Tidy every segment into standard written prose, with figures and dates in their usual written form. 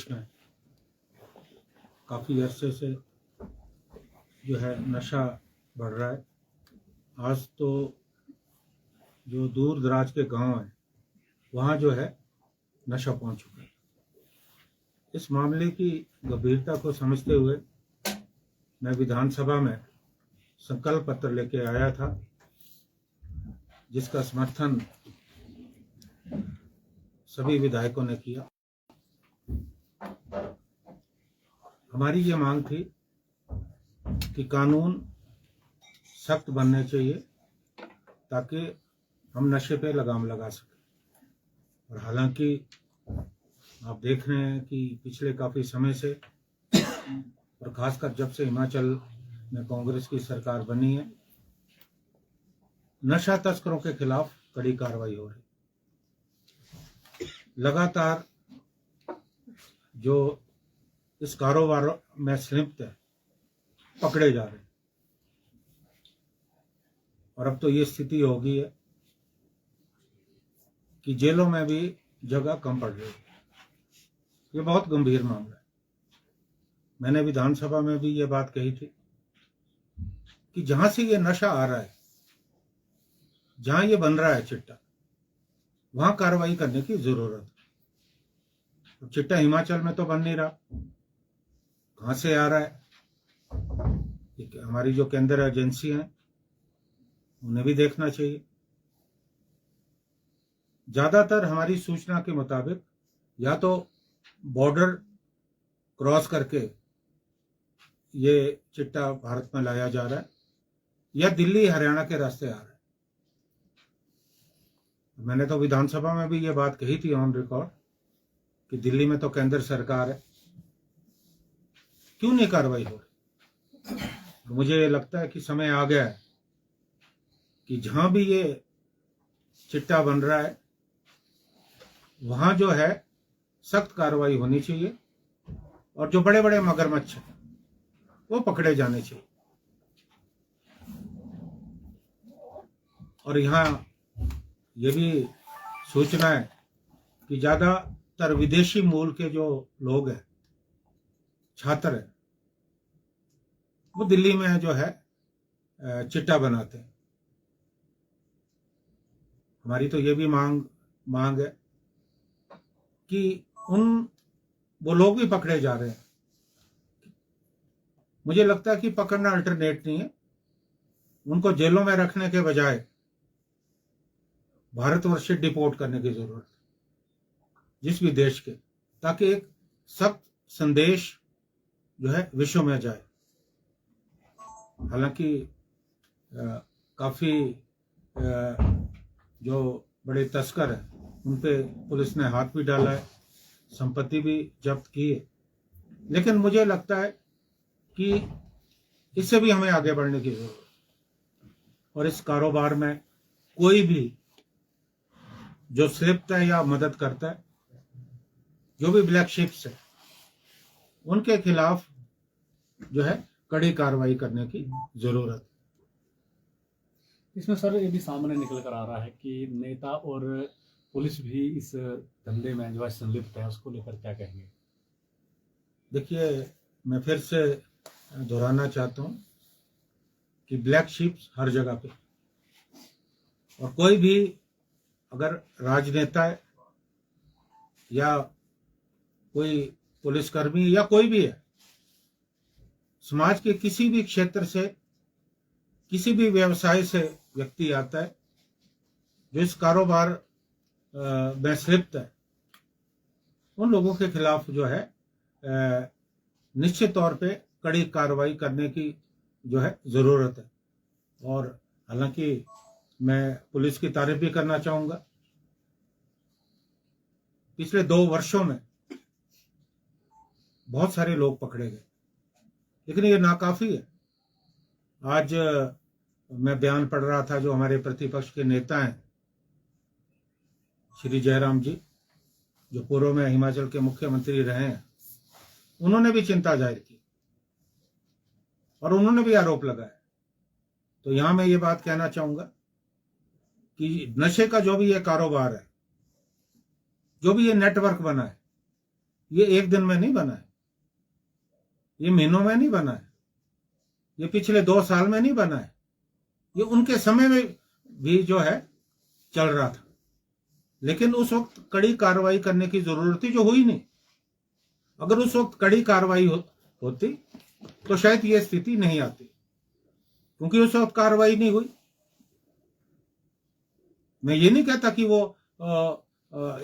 देश में काफ़ी अरसे से जो है नशा बढ़ रहा है। आज तो जो दूर दराज के गांव हैं वहाँ जो है नशा पहुंच चुका है। इस मामले की गंभीरता को समझते हुए मैं विधानसभा में संकल्प पत्र लेके आया था, जिसका समर्थन सभी विधायकों ने किया। हमारी ये मांग थी कि कानून सख्त बनने चाहिए ताकि हम नशे पे लगाम लगा सकें। और हालांकि आप देख रहे हैं कि पिछले काफ़ी समय से और खासकर जब से हिमाचल में कांग्रेस की सरकार बनी है, नशा तस्करों के खिलाफ कड़ी कार्रवाई हो रही। लगातार जो इस कारोबार में संलिप्त है पकड़े जा रहे हैं और अब तो ये स्थिति हो गई है कि जेलों में भी जगह कम पड़ रही है। ये बहुत गंभीर मामला है। मैंने विधानसभा में भी ये बात कही थी कि जहां से ये नशा आ रहा है, जहां ये बन रहा है चिट्टा, वहां कार्रवाई करने की जरूरत है। चिट्टा हिमाचल में तो बन नहीं रहा, कहां से आ रहा है? हमारी जो केंद्र एजेंसी हैं उन्हें भी देखना चाहिए। ज्यादातर हमारी सूचना के मुताबिक या तो बॉर्डर क्रॉस करके ये चिट्टा भारत में लाया जा रहा है या दिल्ली हरियाणा के रास्ते आ रहा है। मैंने तो विधानसभा में भी ये बात कही थी ऑन रिकॉर्ड कि दिल्ली में तो केंद्र सरकार है, क्यों नहीं कार्रवाई हो रही? मुझे लगता है कि समय आ गया है कि जहां भी ये चिट्टा बन रहा है वहां जो है सख्त कार्रवाई होनी चाहिए और जो बड़े बड़े मगरमच्छ हैं वो पकड़े जाने चाहिए। और यहाँ ये भी सूचना है कि ज्यादातर विदेशी मूल के जो लोग हैं, छात्र हैं, वो दिल्ली में जो है चिट्टा बनाते हैं। हमारी तो ये भी मांग है कि वो लोग भी पकड़े जा रहे हैं। मुझे लगता है कि पकड़ना अल्टरनेट नहीं है, उनको जेलों में रखने के बजाय भारतवर्ष से डिपोर्ट करने की जरूरत है, जिस भी देश के, ताकि एक सख्त संदेश जो है विश्व में जाए। हालांकि काफी जो बड़े तस्कर हैं उन पे पुलिस ने हाथ भी डाला है, संपत्ति भी जब्त की है, लेकिन मुझे लगता है कि इससे भी हमें आगे बढ़ने की जरूरत है। और इस कारोबार में कोई भी जो संलिप्त है या मदद करता है, जो भी ब्लैक शिप्स है, उनके खिलाफ जो है कड़ी कार्रवाई करने की जरूरत है। इसमें सर ये भी सामने निकल कर आ रहा है कि नेता और पुलिस भी इस धंधे में जो है संलिप्त है, उसको लेकर क्या कहेंगे? देखिए, मैं फिर से दोहराना चाहता हूं कि ब्लैक शिप्स हर जगह पे, और कोई भी अगर राजनेता है या कोई पुलिसकर्मी या कोई भी है, समाज के किसी भी क्षेत्र से, किसी भी व्यवसाय से व्यक्ति आता है जो इस कारोबार में संलिप्त है, उन लोगों के खिलाफ जो है निश्चित तौर पे कड़ी कार्रवाई करने की जो है जरूरत है। और हालांकि मैं पुलिस की तारीफ भी करना चाहूंगा। पिछले 2 वर्षों में बहुत सारे लोग पकड़े गए, लेकिन ये नाकाफी है। आज मैं बयान पढ़ रहा था, जो हमारे प्रतिपक्ष के नेता हैं श्री जयराम जी, जो पूर्व में हिमाचल के मुख्यमंत्री रहे हैं, उन्होंने भी चिंता जाहिर की और उन्होंने भी आरोप लगाया। तो यहां मैं ये बात कहना चाहूंगा कि नशे का जो भी ये कारोबार है, जो भी ये नेटवर्क बना है, ये एक दिन में नहीं बना है, ये महीनों में नहीं बना है, ये पिछले 2 साल में नहीं बना है, ये उनके समय में भी जो है चल रहा था। लेकिन उस वक्त कड़ी कार्रवाई करने की जरूरत थी, जो हुई नहीं। अगर उस वक्त कड़ी कार्रवाई होती तो शायद ये स्थिति नहीं आती, क्योंकि उस वक्त कार्रवाई नहीं हुई। मैं ये नहीं कहता कि वो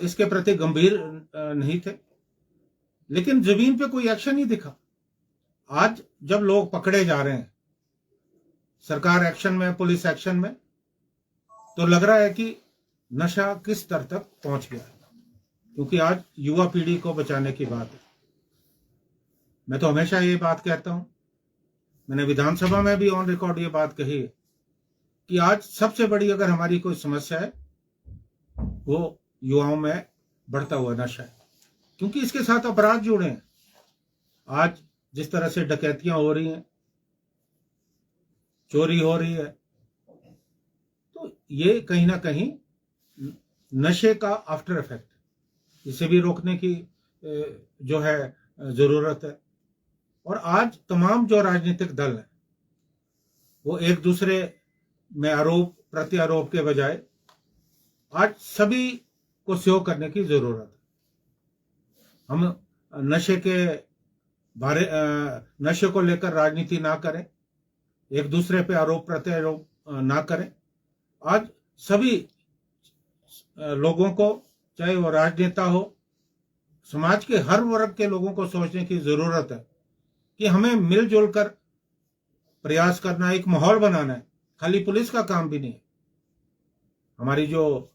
इसके प्रति गंभीर नहीं थे, लेकिन जमीन पे कोई एक्शन नहीं दिखा। आज जब लोग पकड़े जा रहे हैं, सरकार एक्शन में, पुलिस एक्शन में, तो लग रहा है कि नशा किस स्तर तक पहुंच गया है, क्योंकि आज युवा पीढ़ी को बचाने की बात है। मैं तो हमेशा ये बात कहता हूं, मैंने विधानसभा में भी ऑन रिकॉर्ड ये बात कही है कि आज सबसे बड़ी अगर हमारी कोई समस्या है, वो युवाओं में बढ़ता हुआ नशा है, क्योंकि इसके साथ अपराध जुड़े हैं। आज जिस तरह से डकैतियां हो रही हैं, चोरी हो रही है, तो ये कहीं ना कहीं नशे का आफ्टर इफेक्ट, इसे भी रोकने की जो है जरूरत है। और आज तमाम जो राजनीतिक दल हैं, वो एक दूसरे में आरोप प्रत्यारोप के बजाय आज सभी को सहयोग करने की जरूरत है। हम नशे के बारे नशे को लेकर राजनीति ना करें, एक दूसरे पे आरोप प्रत्यारोप ना करें। आज सभी लोगों को, चाहे वो राजनेता हो, समाज के हर वर्ग के लोगों को सोचने की जरूरत है कि हमें मिलजुल कर प्रयास करना, एक माहौल बनाना है। खाली पुलिस का काम भी नहीं है, हमारी जो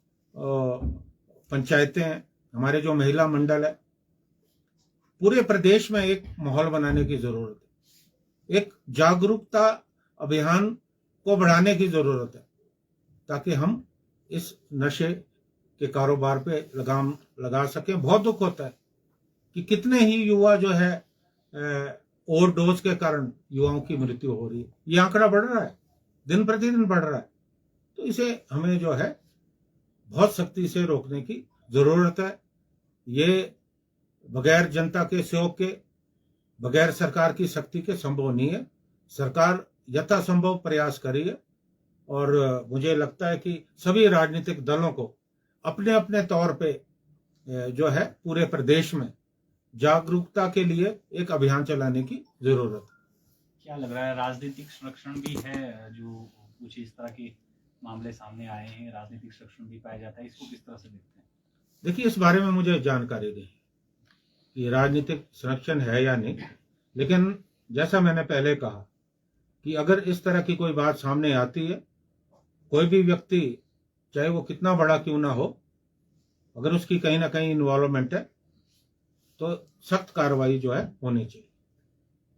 पंचायतें हैं, हमारे जो महिला मंडल है, पूरे प्रदेश में एक माहौल बनाने की जरूरत है। एक जागरूकता अभियान को बढ़ाने की जरूरत है, ताकि हम इस नशे के कारोबार पे लगाम लगा सकें। बहुत दुख होता है कि कितने ही युवा जो है ओवरडोज के कारण युवाओं की मृत्यु हो रही है। ये आंकड़ा बढ़ रहा है, दिन प्रतिदिन बढ़ रहा है। तो इसे हमें जो है बहुत सख्ती से रोकने की जरूरत है। ये बगैर जनता के सहयोग के, बगैर सरकार की सख्ती के संभव नहीं है। सरकार यथासंभव प्रयास करी है, और मुझे लगता है कि सभी राजनीतिक दलों को अपने अपने तौर पे जो है पूरे प्रदेश में जागरूकता के लिए एक अभियान चलाने की जरूरत है। क्या लग रहा है, राजनीतिक संरक्षण भी है? जो कुछ इस तरह के मामले सामने आए हैं, राजनीतिक संरक्षण भी पाया जाता है, इसको किस तरह से देखते हैं? देखिए, इस बारे में मुझे जानकारी नहीं कि राजनीतिक संरक्षण है या नहीं, लेकिन जैसा मैंने पहले कहा कि अगर इस तरह की कोई बात सामने आती है, कोई भी व्यक्ति चाहे वो कितना बड़ा क्यों ना हो, अगर उसकी कहीं ना कहीं इन्वॉल्वमेंट है, तो सख्त कार्रवाई जो है होनी चाहिए।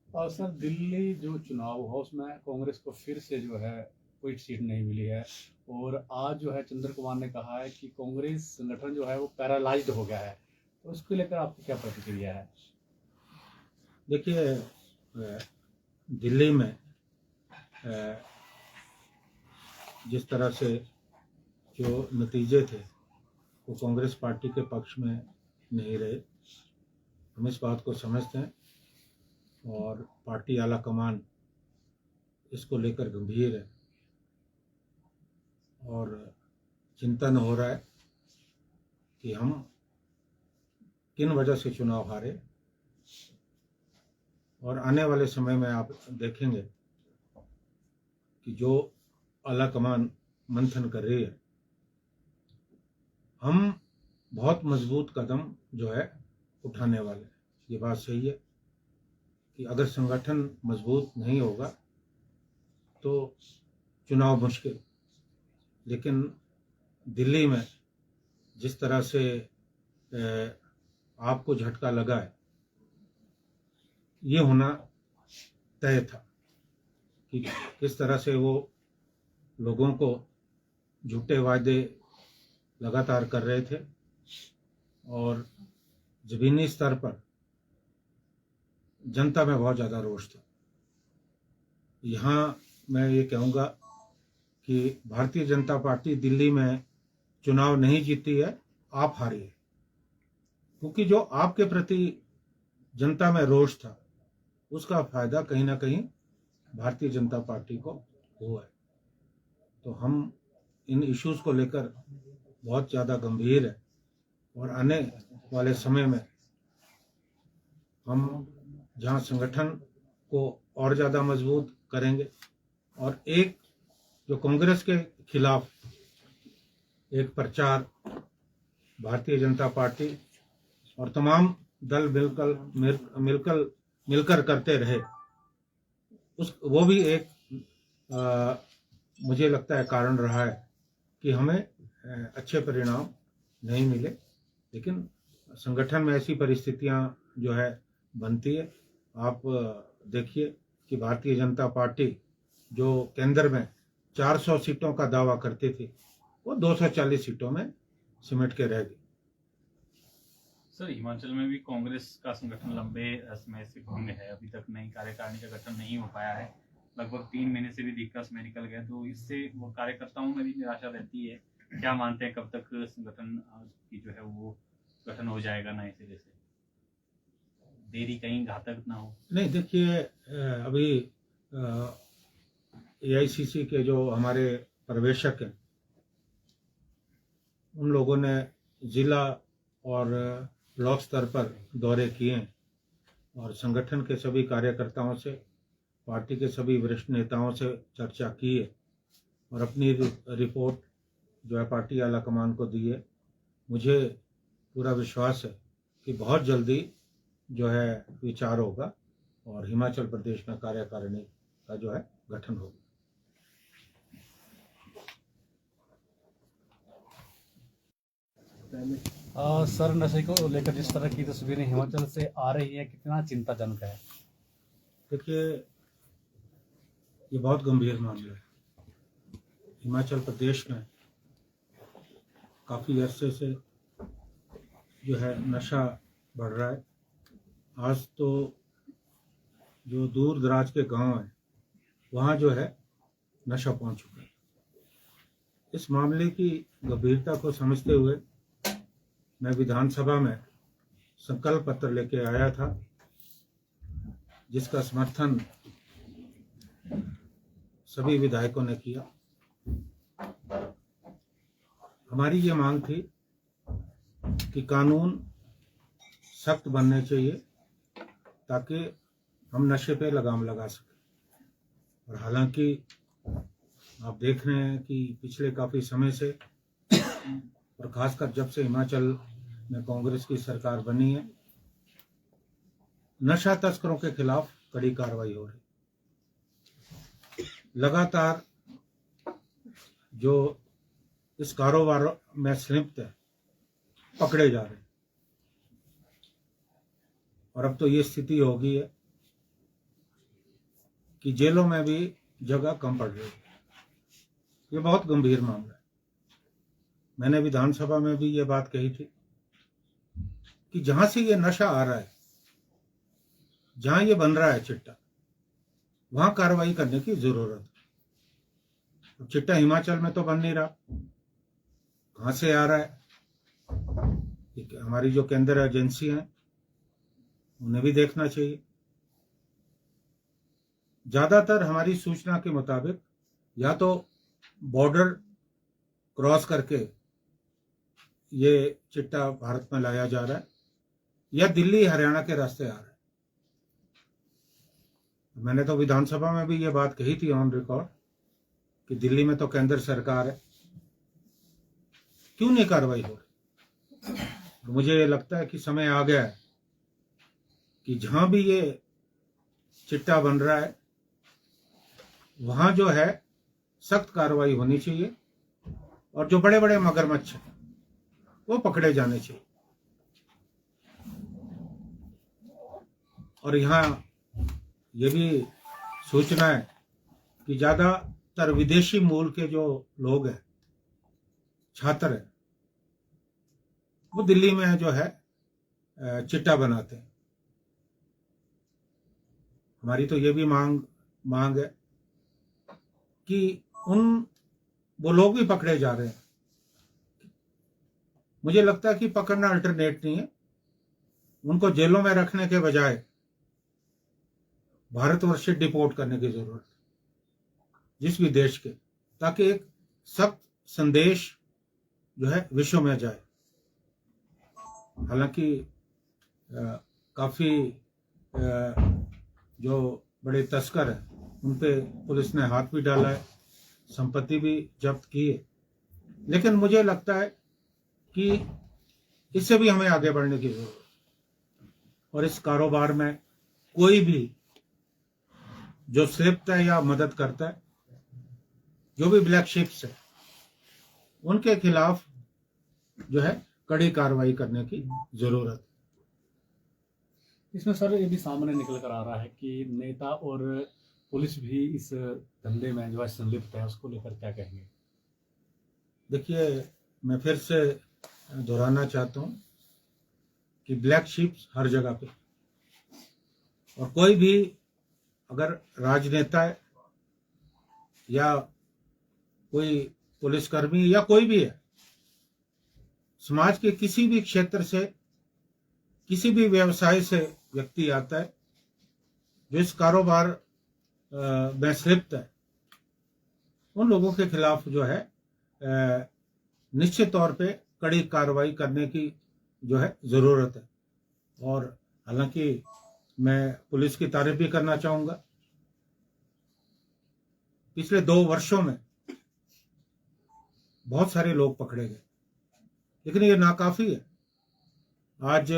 और सर, दिल्ली जो चुनाव हुआ उसमें कांग्रेस को फिर से जो है कोई सीट नहीं मिली है, और आज जो है चंद्र कुमार ने कहा है कि कांग्रेस संगठन जो है वो पैरालाइज्ड हो गया है। तो उसको लेकर आपकी क्या प्रतिक्रिया है? देखिए, दिल्ली में जिस तरह से जो नतीजे थे वो कांग्रेस पार्टी के पक्ष में नहीं रहे, हम इस बात को समझते हैं, और पार्टी आला कमान इसको लेकर गंभीर है, और चिंतन हो रहा है कि हम किन वजह से चुनाव हारे। और आने वाले समय में आप देखेंगे कि जो आला कमान मंथन कर रही है, हम बहुत मजबूत कदम जो है उठाने वाले हैं। ये बात सही है कि अगर संगठन मजबूत नहीं होगा तो चुनाव मुश्किल, लेकिन दिल्ली में जिस तरह से आपको झटका लगा है, ये होना तय था कि किस तरह से वो लोगों को झूठे वादे लगातार कर रहे थे, और जमीनी स्तर पर जनता में बहुत ज़्यादा रोष था। यहाँ मैं ये कहूँगा कि भारतीय जनता पार्टी दिल्ली में चुनाव नहीं जीती है, आप हारी है। क्योंकि जो आपके प्रति जनता में रोष था उसका फायदा कहीं ना कहीं भारतीय जनता पार्टी को हुआ है। तो हम इन इश्यूज को लेकर बहुत ज़्यादा गंभीर है और आने वाले समय में हम जहां संगठन को और ज़्यादा मजबूत करेंगे और एक जो कांग्रेस के खिलाफ एक प्रचार भारतीय जनता पार्टी और तमाम दल मिलकर करते रहे, वो भी एक मुझे लगता है कारण रहा है कि हमें अच्छे परिणाम नहीं मिले। लेकिन संगठन में ऐसी परिस्थितियां जो है बनती है। आप देखिए कि भारतीय जनता पार्टी जो केंद्र में 400 सीटों का दावा करती थी वो 240 सीटों में सिमट के रह गई। सर, हिमाचल में भी कांग्रेस का संगठन लंबे समय से भंग है, अभी तक नई कार्यकारिणी का गठन नहीं हो पाया है। लगभग 3 महीने से भी दिक्कत में निकल गए, तो इससे वो कार्यकर्ताओं में भी निराशा रहती है। क्या मानते हैं कब तक संगठन की जो है वो गठन हो जाएगा नए सिरे से? देरी कहीं घातक ना हो? नहीं, देखिए अभी AICC के जो हमारे पर्यवेक्षक हैं उन लोगों ने जिला और ब्लॉक स्तर पर दौरे किए हैं और संगठन के सभी कार्यकर्ताओं से, पार्टी के सभी वरिष्ठ नेताओं से चर्चा की है और अपनी रिपोर्ट जो है पार्टी आला कमान को दी है। मुझे पूरा विश्वास है कि बहुत जल्दी जो है विचार होगा और हिमाचल प्रदेश में कार्यकारिणी का जो है गठन होगा। सर, नशे को लेकर जिस तरह की तस्वीरें हिमाचल से आ रही है, कितना चिंताजनक है? देखिए, ये बहुत गंभीर मामला है। हिमाचल प्रदेश में काफ़ी अरसे से जो है नशा बढ़ रहा है। आज तो जो दूर दराज के गांव हैं वहाँ जो है नशा पहुँच चुका है। इस मामले की गंभीरता को समझते हुए मैं विधानसभा में संकल्प पत्र लेके आया था, जिसका समर्थन सभी विधायकों ने किया। हमारी ये मांग थी कि कानून सख्त बनने चाहिए ताकि हम नशे पे लगाम लगा सकें। और हालांकि आप देख रहे हैं कि पिछले काफ़ी समय से और खासकर जब से हिमाचल में कांग्रेस की सरकार बनी है, नशा तस्करों के खिलाफ कड़ी कार्रवाई हो रही। लगातार जो इस कारोबार में संलिप्त है पकड़े जा रहे हैं और अब तो ये स्थिति हो गई है कि जेलों में भी जगह कम पड़ रही है। ये बहुत गंभीर मामला है। मैंने विधानसभा में भी ये बात कही थी कि जहां से ये नशा आ रहा है, जहां ये बन रहा है चिट्टा, वहां कार्रवाई करने की जरूरत है। चिट्टा हिमाचल में तो बन नहीं रहा, कहां से आ रहा है? हमारी जो केंद्रीय एजेंसी हैं उन्हें भी देखना चाहिए। ज्यादातर हमारी सूचना के मुताबिक या तो बॉर्डर क्रॉस करके ये चिट्टा भारत में लाया जा रहा है या दिल्ली हरियाणा के रास्ते आ रहा है। मैंने तो विधानसभा में भी ये बात कही थी ऑन रिकॉर्ड कि दिल्ली में तो केंद्र सरकार है, क्यों नहीं कार्रवाई हो रही? मुझे ये लगता है कि समय आ गया है कि जहां भी ये चिट्टा बन रहा है वहां जो है सख्त कार्रवाई होनी चाहिए और जो बड़े बड़े मगरमच्छ हैं वो पकड़े जाने चाहिए। और यहाँ ये भी सूचना है कि ज्यादातर विदेशी मूल के जो लोग हैं, छात्र हैं, वो दिल्ली में जो है चिट्टा बनाते हैं। हमारी तो ये भी मांग है कि वो लोग भी पकड़े जा रहे हैं। मुझे लगता है कि पकड़ना अल्टरनेट नहीं है, उनको जेलों में रखने के बजाय भारतवर्ष से डिपोर्ट करने की जरूरत है, जिस भी देश के, ताकि एक सख्त संदेश जो है विश्व में जाए। हालांकि काफी जो बड़े तस्कर हैं उन पे पुलिस ने हाथ भी डाला है, संपत्ति भी जब्त की है, लेकिन मुझे लगता है कि इससे भी हमें आगे बढ़ने की जरूरत है। और इस कारोबार में कोई भी जो स्लिप्त है या मदद करता है, जो भी ब्लैक शिप्स है, उनके खिलाफ जो है कड़ी कार्रवाई करने की जरूरत है। इसमें सर ये भी सामने निकल कर आ रहा है कि नेता और पुलिस भी इस धंधे में जो है संलिप्त है, उसको लेकर क्या कहेंगे? देखिए, मैं फिर से दोहराना चाहता हूं कि ब्लैक शिप्स हर जगह पे, और कोई भी अगर राजनेता है या कोई पुलिसकर्मी या कोई भी है, समाज के किसी भी क्षेत्र से, किसी भी व्यवसाय से व्यक्ति आता है जो इस कारोबार में लिप्त है, उन लोगों के खिलाफ जो है निश्चित तौर पे कड़ी कार्रवाई करने की जो है जरूरत है। और हालांकि मैं पुलिस की तारीफ भी करना चाहूंगा। पिछले 2 वर्षों में बहुत सारे लोग पकड़े गए, लेकिन ये नाकाफी है। आज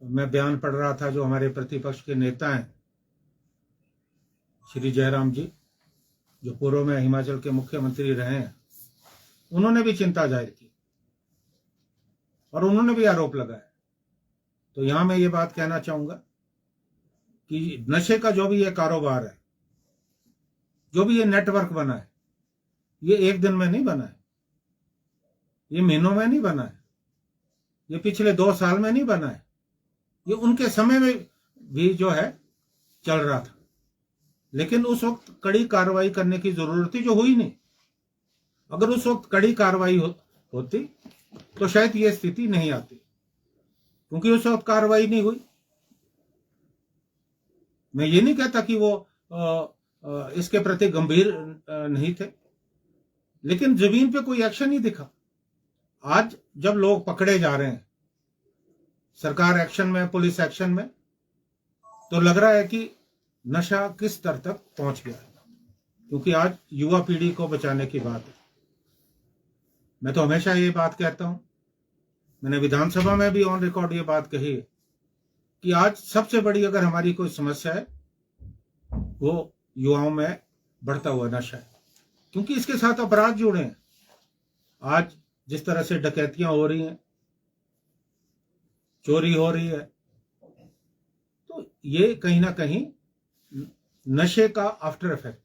मैं बयान पढ़ रहा था, जो हमारे प्रतिपक्ष के नेता हैं श्री जयराम जी, जो पूर्व में हिमाचल के मुख्यमंत्री रहे हैं, उन्होंने भी चिंता जाहिर की और उन्होंने भी आरोप लगाया। तो यहां मैं ये बात कहना चाहूंगा कि नशे का जो भी ये कारोबार है, जो भी ये नेटवर्क बना है, ये एक दिन में नहीं बना है, ये महीनों में नहीं बना है, ये पिछले 2 साल में नहीं बना है, ये उनके समय में भी जो है चल रहा था, लेकिन उस वक्त कड़ी कार्रवाई करने की जरूरत थी, जो हुई नहीं। अगर उस वक्त कड़ी कार्रवाई होती तो शायद ये स्थिति नहीं आती, क्योंकि उस वक्त कार्रवाई नहीं हुई। मैं ये नहीं कहता कि वो इसके प्रति गंभीर नहीं थे, लेकिन जमीन पे कोई एक्शन नहीं दिखा। आज जब लोग पकड़े जा रहे हैं, सरकार एक्शन में, पुलिस एक्शन में, तो लग रहा है कि नशा किस स्तर तक पहुंच गया है, क्योंकि आज युवा पीढ़ी को बचाने की बात है। मैं तो हमेशा ये बात कहता हूं, मैंने विधानसभा में भी ऑन रिकॉर्ड ये बात कही है कि आज सबसे बड़ी अगर हमारी कोई समस्या है, वो युवाओं में बढ़ता हुआ नशा है, क्योंकि इसके साथ अपराध जुड़े हैं। आज जिस तरह से डकैतियां हो रही हैं, चोरी हो रही है, तो ये कहीं ना कहीं नशे का आफ्टर इफेक्ट,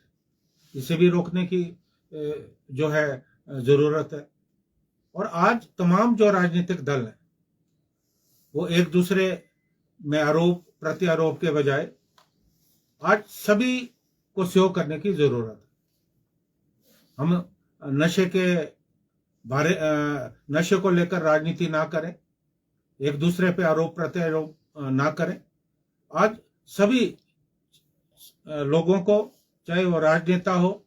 इसे भी रोकने की जो है जरूरत है। और आज तमाम जो राजनीतिक दल है, वो एक दूसरे में आरोप प्रत्यारोप के बजाय आज सभी को सहयोग करने की जरूरत है। हम नशे को लेकर राजनीति ना करें, एक दूसरे पे आरोप प्रत्यारोप ना करें। आज सभी लोगों को, चाहे वो राजनेता हो,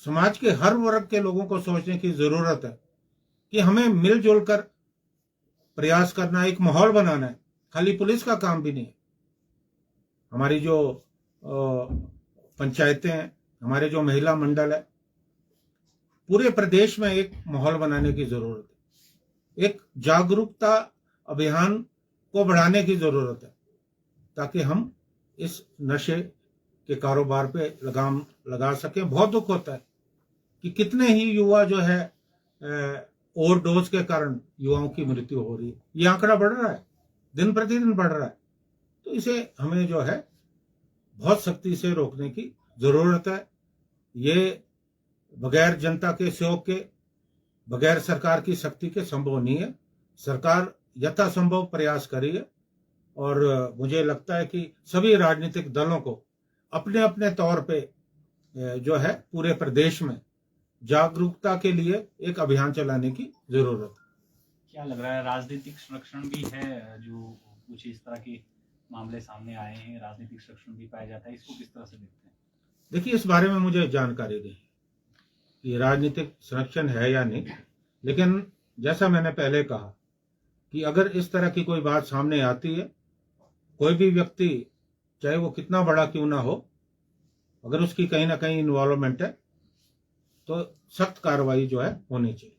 समाज के हर वर्ग के लोगों को सोचने की जरूरत है कि हमें मिलजुल कर प्रयास करना, एक माहौल बनाना है। खाली पुलिस का काम भी नहीं है, हमारी जो पंचायतें हैं, हमारे जो महिला मंडल है, पूरे प्रदेश में एक माहौल बनाने की जरूरत है। एक जागरूकता अभियान को बढ़ाने की जरूरत है, ताकि हम इस नशे के कारोबार पे लगाम लगा सकें। बहुत दुख होता है कि कितने ही युवा जो है ओवरडोज के कारण युवाओं की मृत्यु हो रही है। ये आंकड़ा बढ़ रहा है, दिन प्रतिदिन बढ़ रहा है। तो इसे हमें जो है बहुत सख्ती से रोकने की जरूरत है। ये बगैर जनता के सहयोग के, बगैर सरकार की सख्ती के संभव नहीं है। सरकार यथासंभव प्रयास कर रही है, और मुझे लगता है कि सभी राजनीतिक दलों को अपने अपने तौर पे जो है पूरे प्रदेश में जागरूकता के लिए एक अभियान चलाने की जरूरत है। क्या लग रहा है, राजनीतिक संरक्षण भी है जो कुछ इस तरह के मामले सामने आए हैं, राजनीतिक शोषण भी पाया जाता है, इसको किस तरह से देखते हैं? देखिए, इस बारे में मुझे जानकारी नहीं कि राजनीतिक संरक्षण है या नहीं, लेकिन जैसा मैंने पहले कहा कि अगर इस तरह की कोई बात सामने आती है, कोई भी व्यक्ति चाहे वो कितना बड़ा क्यों ना हो, अगर उसकी कहीं ना कहीं इन्वॉल्वमेंट है तो सख्त कार्रवाई जो है होनी चाहिए।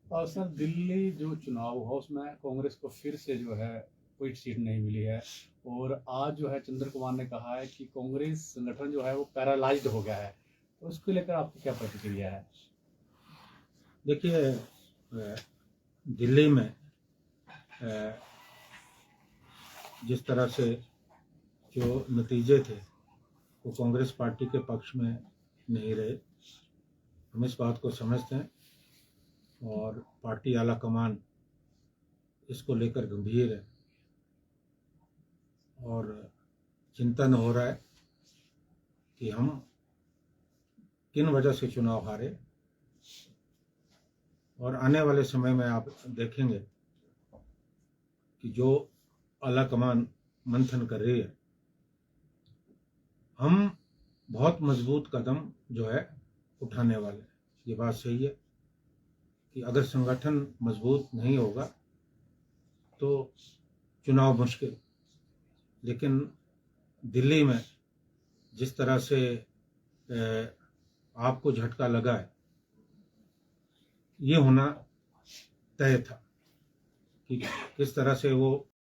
और सर दिल्ली जो चुनाव हुआ उसमें कांग्रेस को फिर से जो है कोई सीट नहीं मिली है, और आज जो है चंद्र कुमार ने कहा है कि कांग्रेस संगठन जो है वो पैरालाइज्ड हो गया है, तो उसको लेकर आपकी क्या प्रतिक्रिया है? देखिए, दिल्ली में जिस तरह से जो नतीजे थे वो कांग्रेस पार्टी के पक्ष में नहीं रहे, हम इस बात को समझते हैं और पार्टी आला कमान इसको लेकर गंभीर है और चिंतन हो रहा है कि हम किन वजह से चुनाव हारे, और आने वाले समय में आप देखेंगे कि जो आला कमान मंथन कर रही है, हम बहुत मजबूत कदम जो है उठाने वाले हैं। ये बात सही है कि अगर संगठन मजबूत नहीं होगा तो चुनाव मुश्किल, लेकिन दिल्ली में जिस तरह से आपको झटका लगा है, ये होना तय था कि किस तरह से वो